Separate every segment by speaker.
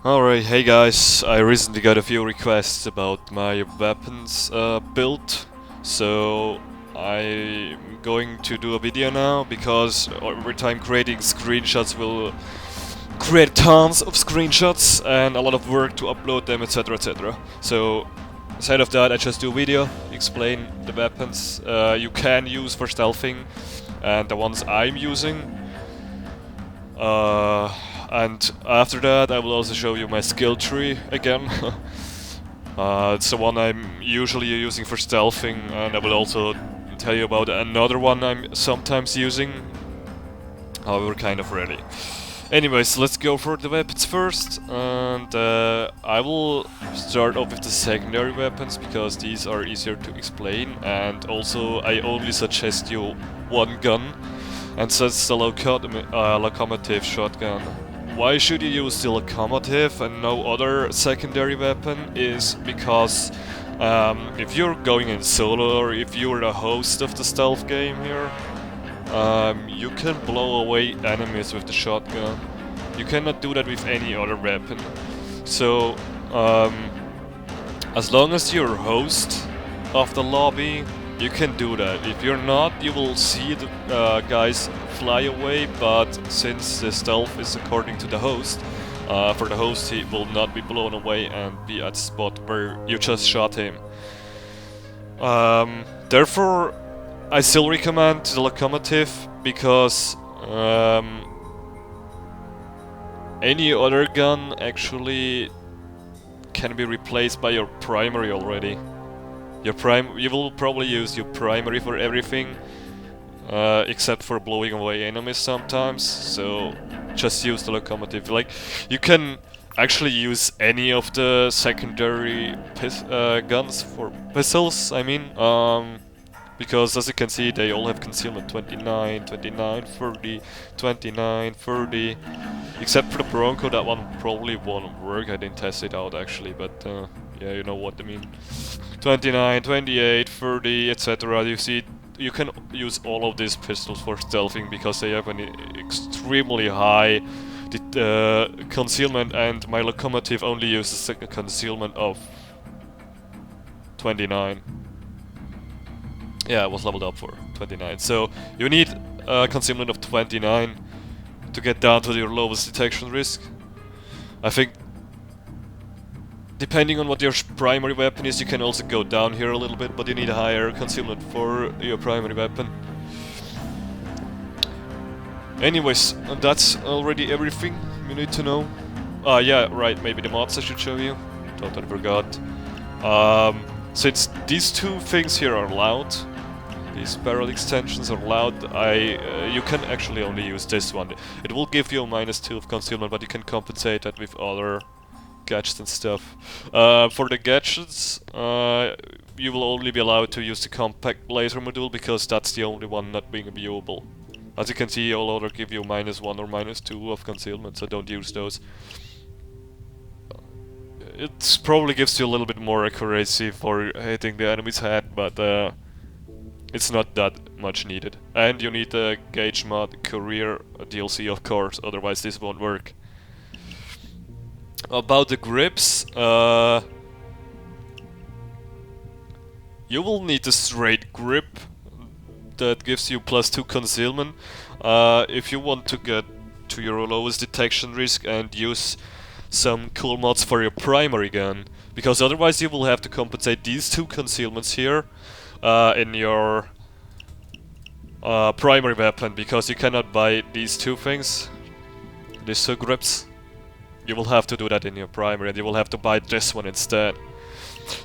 Speaker 1: Alright, hey guys, I recently got a few requests about my weapons build, so I'm going to do a video now because every time creating screenshots will create tons of screenshots and a lot of work to upload them, etc, etc. So instead of that I just do a video, explain the weapons you can use for stealthing and the ones I'm using. And after that I will also show you my skill tree again. It's the one I'm usually using for stealthing, and I will also tell you about another one I'm sometimes using. However, kind of rarely. Anyways, let's go for the weapons first, and I will start off with the secondary weapons because these are easier to explain, and also I only suggest you one gun, and that's the locomotive shotgun. Why should you use the locomotive and no other secondary weapon is because if you're going in solo or if you're the host of the stealth game here, you can blow away enemies with the shotgun. You cannot do that with any other weapon. So, as long as you're host of the lobby, you can do that. If you're not, you will see the guys fly away, but since the stealth is according to the host, for the host he will not be blown away and be at the spot where you just shot him. Therefore, I still recommend the locomotive because any other gun actually can be replaced by your primary already. You will probably use your primary for everything, except for blowing away enemies sometimes, so just use the locomotive. Like, you can actually use any of the secondary guns for pistols, I mean, because as you can see they all have concealment 29, 29, 30, 29, 30, except for the Bronco. That one probably won't work. I didn't test it out actually, but yeah, you know what I mean. 29, 28, 30, etc. You see, you can use all of these pistols for stealthing because they have an extremely high concealment, and my locomotive only uses a concealment of 29. Yeah, it was leveled up for 29. So you need a concealment of 29 to get down to your lowest detection risk. I think depending on what your primary weapon is, you can also go down here a little bit, but you need a higher concealment for your primary weapon. Anyways, that's already everything you need to know. Yeah, right, maybe the mods I should show you. Totally forgot. Since these two things here are allowed, these barrel extensions are allowed, you can actually only use this one. It will give you a -2 of concealment, but you can compensate that with other gadgets and stuff. For the gadgets, you will only be allowed to use the compact laser module because that's the only one not being viewable. As you can see, all other give you -1 or -2 of concealment, so don't use those. It probably gives you a little bit more accuracy for hitting the enemy's head, but it's not that much needed. And you need the Gauge Mod Career DLC, of course, otherwise this won't work. About the grips, you will need a straight grip that gives you +2 concealment if you want to get to your lowest detection risk and use some cool mods for your primary gun, because otherwise you will have to compensate these two concealments here in your primary weapon, because you cannot buy these two things, these two grips. You will have to do that in your primary, and you will have to buy this one instead.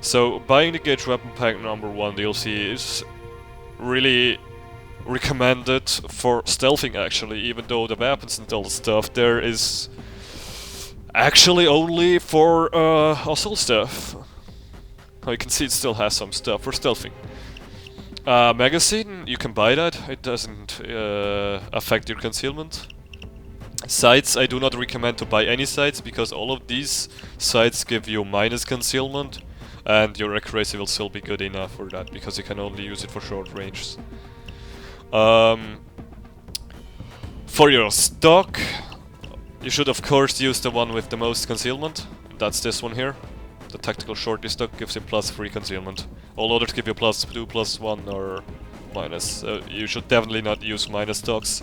Speaker 1: So buying the Gauge Weapon Pack #1 DLC is really recommended for stealthing actually, even though the weapons and all the stuff there is actually only for assault stuff. Now you can see it still has some stuff for stealthing. Magazine, you can buy that, it doesn't affect your concealment. Sights, I do not recommend to buy any sights because all of these sights give you minus concealment, and your accuracy will still be good enough for that because you can only use it for short ranges. For your stock, You should of course use the one with the most concealment. That's this one here. The tactical shorty stock gives you +3 concealment. All others give you +2, +1 or minus. You should definitely not use minus stocks.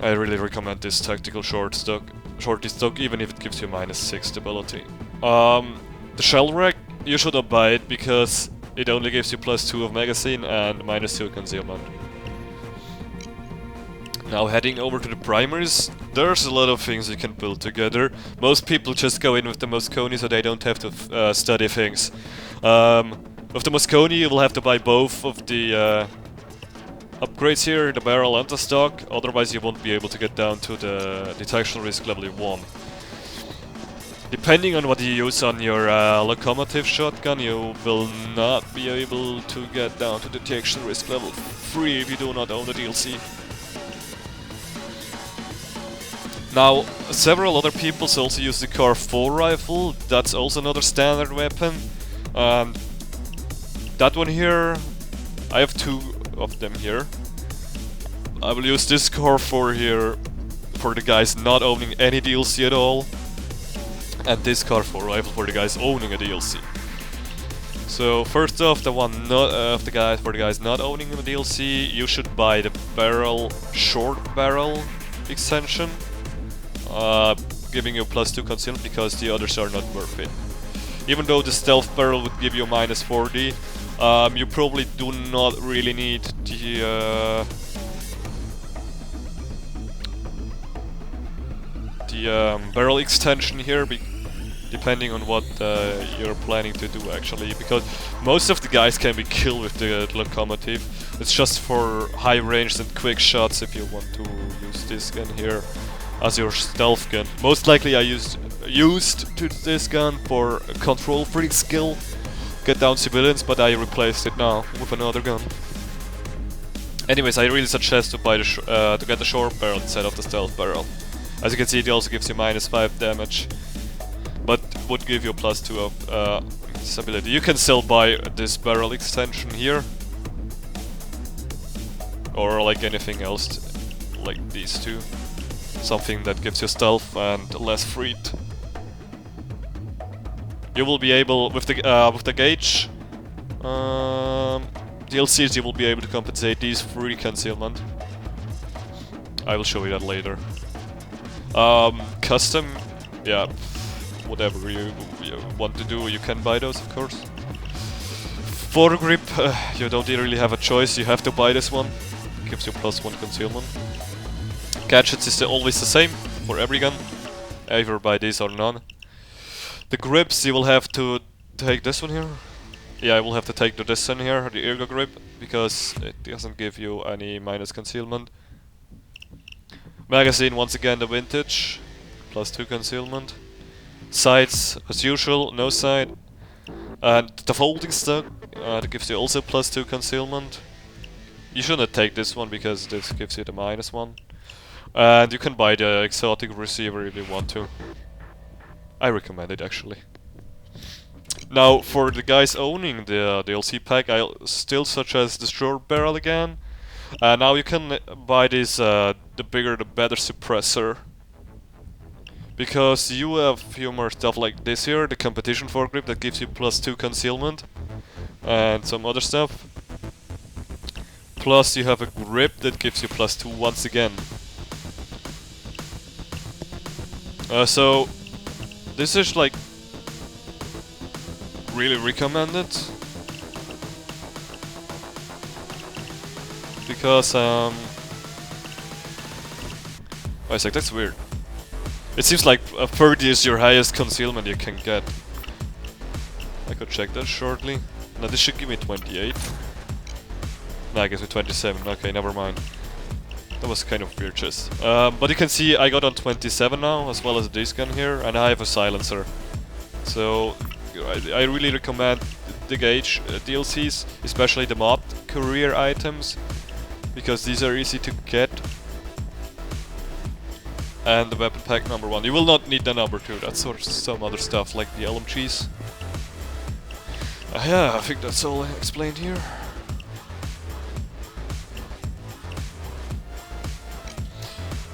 Speaker 1: I really recommend this tactical shorty stock, even if it gives you -6 stability. The shell rack, you should buy it because it only gives you +2 of magazine and -2 concealment. Now heading over to the primaries, there's a lot of things you can build together. Most people just go in with the Moscone so they don't have to study things. With the Moscone you will have to buy both of the upgrades here, the barrel and the stock, otherwise you won't be able to get down to the detection risk level 1. Depending on what you use on your locomotive shotgun, you will not be able to get down to detection risk level 3 if you do not own the DLC. Now, several other people also use the Car 4 rifle, that's also another standard weapon. That one here, I have 2 of them here. I will use this Car 4 here for the guys not owning any DLC at all, and this Car 4 rifle for the guys owning a DLC. So first off, for the guys not owning a DLC, you should buy the short barrel extension. Giving you +2 concealment because the others are not worth it. Even though the stealth barrel would give you -40, you probably do not really need the barrel extension here, depending on what you're planning to do actually, because most of the guys can be killed with the locomotive. It's just for high range and quick shots if you want to use this gun here as your stealth gun. Most likely I used this gun for control freak skill, get down civilians, but I replaced it now with another gun. Anyways, I really suggest to buy to get the short barrel instead of the stealth barrel. As you can see, it also gives you -5 damage, but would give you +2 of stability. You can still buy this barrel extension here, or like anything else, like these two. Something that gives you stealth and less freed. You will be able, with the gauge DLCs, you will be able to compensate these free concealment. I will show you that later. Custom, yeah, whatever you want to do, you can buy those, of course. Foregrip, you don't really have a choice, you have to buy this one. It gives you +1 concealment. Gadgets is always the same for every gun, either buy this or none. The grips, you will have to take this one here. Yeah, I will have to take this one here, the Ergo grip, because it doesn't give you any minus concealment. Magazine, once again the vintage, +2 concealment. Sights, as usual, no sight. And the folding stock, that gives you also +2 concealment. You shouldn't take this one because this gives you the -1. And you can buy the exotic receiver if you want to. I recommend it actually. Now for the guys owning the DLC pack, I still suggest the short barrel again. Now you can buy this, the bigger the better suppressor. Because you have a few more stuff like this here, the competition foregrip that gives you +2 concealment. And some other stuff. Plus you have a grip that gives you +2 once again. So this is like really recommended because wait a sec, that's weird. It seems like 30 is your highest concealment you can get. I could check that shortly. Now this should give me 28. No, it gives me 27. Okay, never mind. That was kind of weird just. But you can see I got on 27 now, as well as this gun here, and I have a silencer. So I really recommend the gauge DLCs, especially the mod career items, because these are easy to get. And the weapon pack number 1. You will not need the number 2, that's sort of some other stuff like the LMGs. Yeah, I think that's all explained here.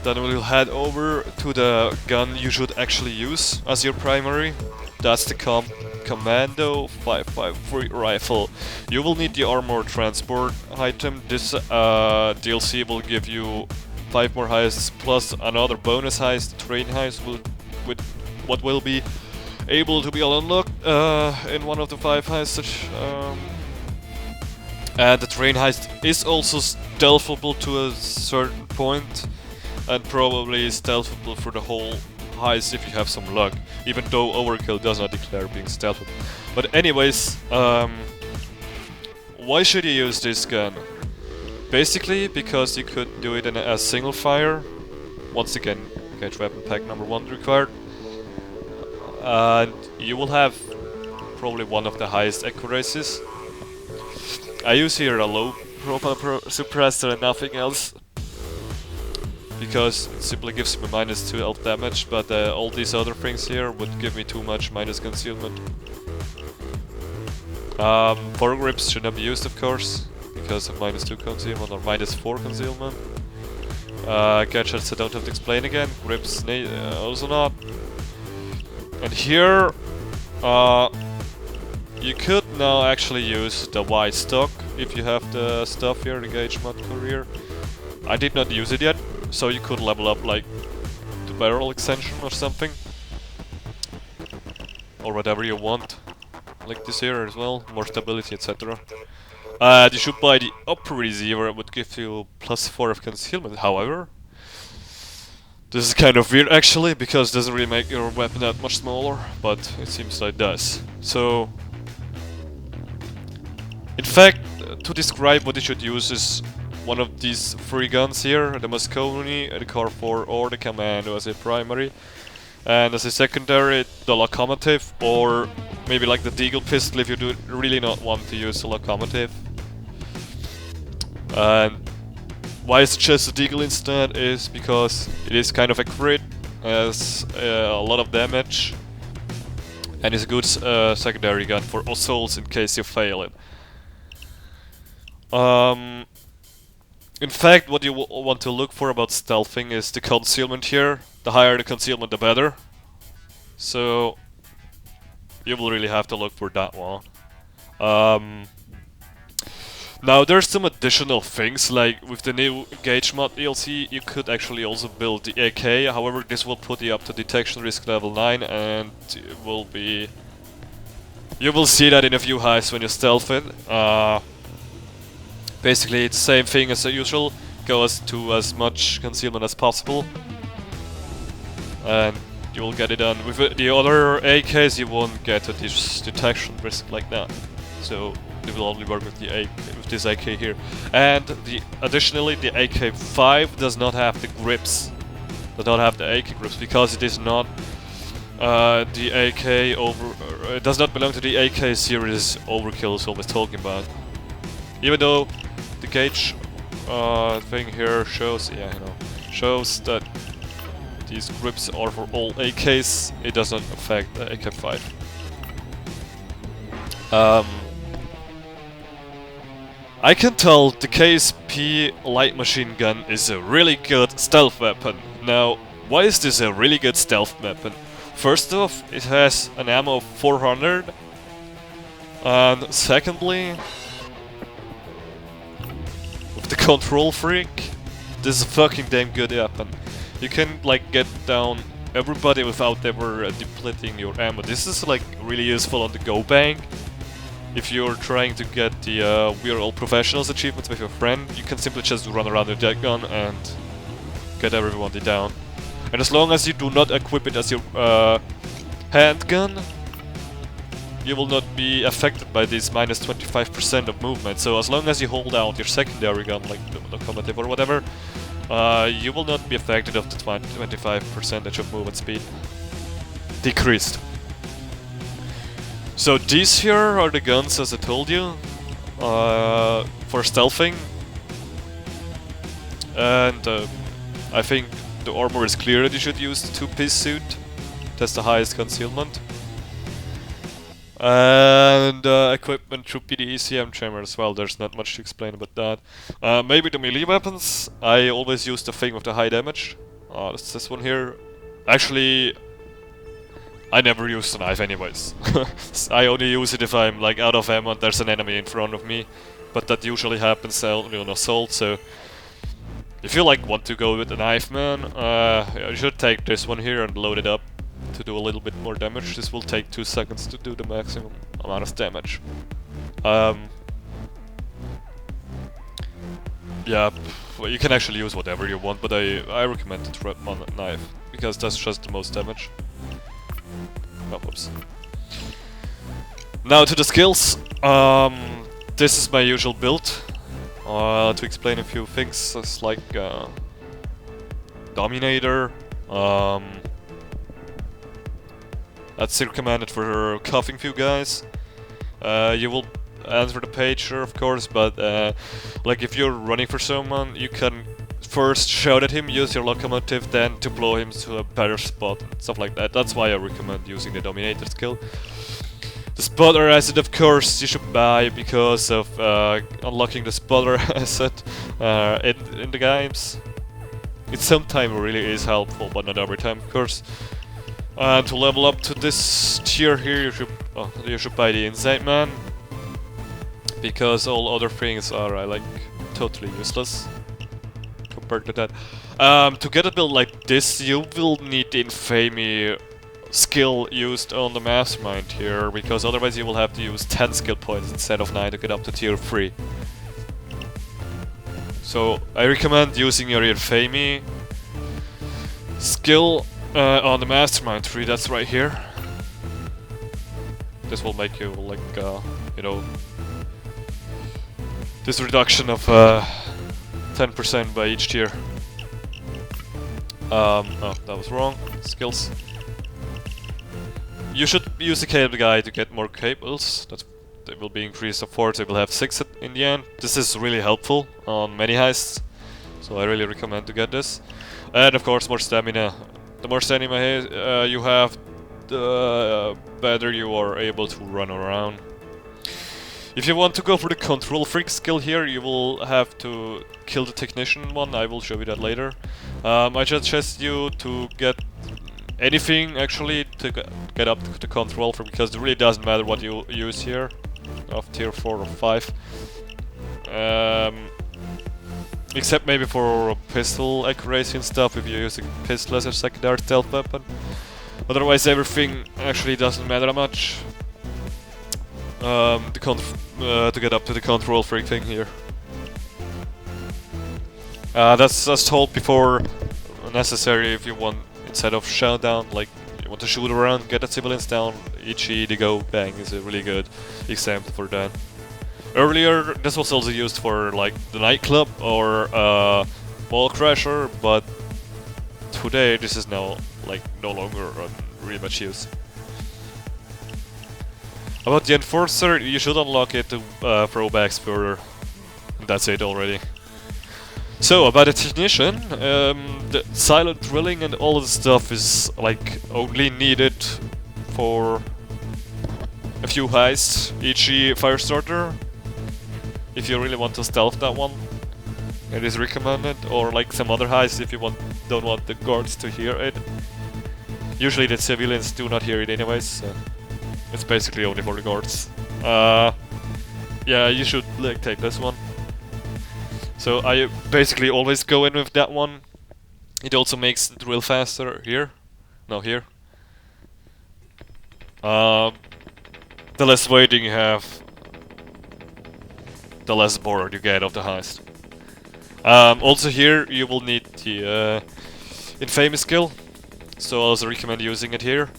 Speaker 1: Then we'll head over to the gun you should actually use as your primary. That's the Commando 553 rifle. You will need the armor transport item. This DLC will give you 5 more heists plus another bonus heist, train heist, with what will be able to be unlocked in one of the 5 heists. And the train heist is also stealthable to a certain point, and probably stealthable for the whole heist if you have some luck, even though Overkill does not declare being stealthable. But anyways, why should you use this gun? Basically because you could do it in a single fire. Once again, catch weapon pack number 1 required. And you will have probably one of the highest accuracies. I use here a low profile suppressor and nothing else, because it simply gives me -2 health damage, but all these other things here would give me too much minus concealment. Foregrips should not be used, of course, because of -2 concealment or -4 concealment. Gadgets I don't have to explain again. Grips also not. And here, you could now actually use the Y stock if you have the stuff here, the Gauge Mod Courier. I did not use it yet, so you could level up like the barrel extension or something, or whatever you want, like this here as well, more stability, etc. You should buy the upper receiver, it would give you +4 of concealment. However, this is kind of weird actually, because it doesn't really make your weapon that much smaller, but it seems like it does. So, in fact, to describe what you should use is one of these 3 guns here, the Moscone, the Car 4 or the Commando as a primary. And as a secondary, the Locomotive, or maybe like the Deagle pistol if you do really not want to use the Locomotive. And why I suggest the Deagle instead is because it is kind of accurate, has a lot of damage, and is a good secondary gun for assaults in case you fail it. In fact, what you want to look for about stealthing is the concealment here. The higher the concealment, the better. So, you will really have to look for that one. Now, there's some additional things, like with the new Gauge Mod DLC, you could actually also build the AK. However, this will put you up to detection risk level 9, and it will be... You will see that in a few heists when you stealth it. Basically, it's the same thing as usual, go to as much concealment as possible, and you will get it done. With the other AKs, you won't get a detection risk like that, so it will only work with this AK here. And additionally, the AK-5 does not have the grips, does not have the AK grips, because it is not the AK it does not belong to the AK series Overkill is always talking about. Even though the gauge thing here shows, shows that these grips are for all AKs, it doesn't affect the AK-5. I can tell the KSP light machine gun is a really good stealth weapon. Now, why is this a really good stealth weapon? First off, it has an ammo of 400, and secondly, with the control freak, this is a fucking damn good weapon. You can like get down everybody without ever depleting your ammo. This is like really useful on the go bang. If you're trying to get the We Are All Professionals achievements with your friend, you can simply just run around with that gun and get everybody down. And as long as you do not equip it as your handgun, you will not be affected by this minus 25% of movement. So as long as you hold out your secondary gun, like the locomotive or whatever, you will not be affected of the 25% of movement speed decreased. So these here are the guns, as I told you, for stealthing. And I think the armor is clear that you should use the two-piece suit. That's the highest concealment. And equipment should be the ECM jammer as well, there's not much to explain about that. Maybe the melee weapons. I always use the thing with the high damage. That's this one here. Actually, I never use the knife anyways. I only use it if I'm like out of ammo and there's an enemy in front of me. But that usually happens only on assault, so if you like want to go with the knife, man, you should take this one here and load it up to do a little bit more damage. This will take 2 seconds to do the maximum amount of damage. Yeah, well, you can actually use whatever you want, but I recommend the trap on a knife because that's just the most damage. Oh, whoops. Now to the skills. This is my usual build. To explain a few things, it's like Dominator. That's recommended for cuffing few guys. You will answer the pager, of course, but like if you're running for someone, you can first shout at him, use your locomotive, then to blow him to a better spot, stuff like that. That's why I recommend using the Dominator skill. The spotter asset, of course, you should buy because of unlocking the spotter asset in the games. It sometimes really is helpful, but not every time, of course. And to level up to this tier here, you should buy the Inside Man, because all other things are like totally useless compared to that. To get a build like this, you will need the Infamy skill used on the Mastermind here, because otherwise you will have to use 10 skill points instead of 9 to get up to tier 3. So I recommend using your Infamy skill on the Mastermind tree. That's right here. This will make you like you know, this reduction of 10% by each tier. Oh, that was wrong. Skills. You should use the cable guy to get more cables. They will be increased to 4, so you will have 6 in the end. This is really helpful on many heists, so I really recommend to get this. And of course, more stamina. The more stamina you have, the better you are able to run around. If you want to go for the Control Freak skill here, you will have to kill the Technician one. I will show you that later. I suggest you to get anything actually to get up to the Control Freak, because it really doesn't matter what you use here of tier 4 or 5. Except maybe for pistol accuracy and stuff, if you're using pistol as a secondary stealth weapon. Otherwise everything actually doesn't matter much. To get up to the Control Freak thing here. That's as told before, necessary if you want, instead of shutdown, like you want to shoot around, get the civilians down, EG, the go bang is a really good example for that. Earlier this was also used for like the nightclub or ball crasher, but today this is now like no longer really much use. About the Enforcer, you should unlock it to throw backs further. That's it already. So, about the Technician, the silent drilling and all of the stuff is like only needed for a few heists, e.g. Firestarter. If you really want to stealth that one, it is recommended, or like some other heists if you don't want the guards to hear it. Usually the civilians do not hear it anyways, so it's basically only for the guards. Yeah, you should like take this one. So I basically always go in with that one. It also makes the drill faster here. No, here. The less waiting you have, the less bored you get of the heist. Also here you will need the Infamous skill, so I also recommend using it here.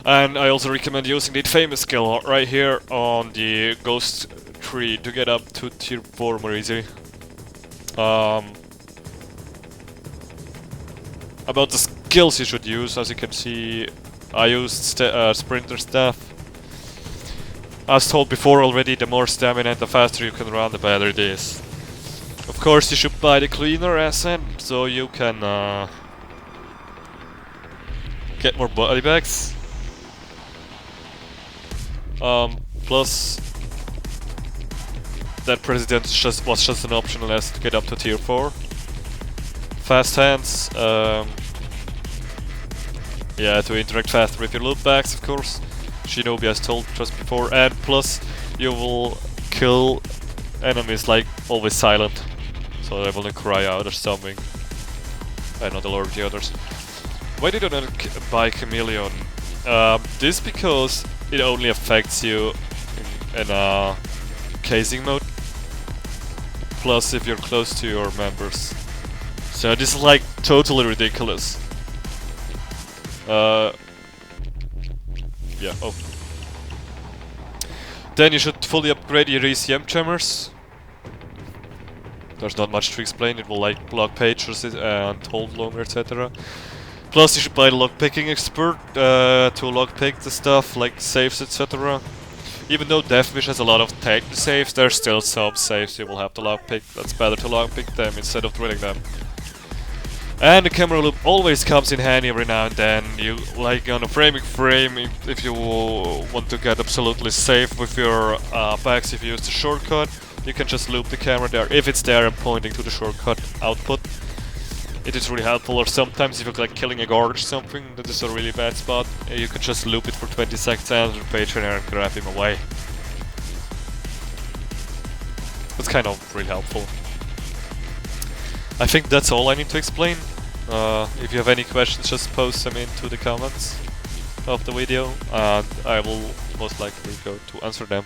Speaker 1: And I also recommend using the Infamous skill right here on the Ghost tree to get up to tier 4 more easily. About the skills you should use, as you can see, I used Sprinter Staff. As told before already, the more stamina and the faster you can run, the better it is. Of course, you should buy the Cleaner asset, so you can get more body bags. Plus, that President was just an optional as to get up to tier 4. fast hands. Yeah, to interact faster with your loot bags, of course. Shinobi as told just before, and plus you will kill enemies like always silent, so they will not cry out or something. And not alert the others. Why did I not buy Chameleon? This because it only affects you in casing mode. Plus if you're close to your members. So this is like totally ridiculous. Yeah, oh. Then you should fully upgrade your ECM jammers. There's not much to explain, it will like block pages and hold longer, etc. Plus you should buy the lockpicking expert to lockpick the stuff like saves, etc. Even though Deathwish has a lot of taken saves, there's still some saves you will have to lockpick. That's better to lockpick them instead of drilling them. And the camera loop always comes in handy every now and then. You like on a frame, if you want to get absolutely safe with your bags, if you use the shortcut, you can just loop the camera there if it's there and pointing to the shortcut output. It is really helpful. Or sometimes if you're like killing a guard or something that is a really bad spot, you can just loop it for 20 seconds and the page and grab him away. That's kind of really helpful. I think that's all I need to explain. If you have any questions, just post them into the comments of the video and I will most likely go to answer them.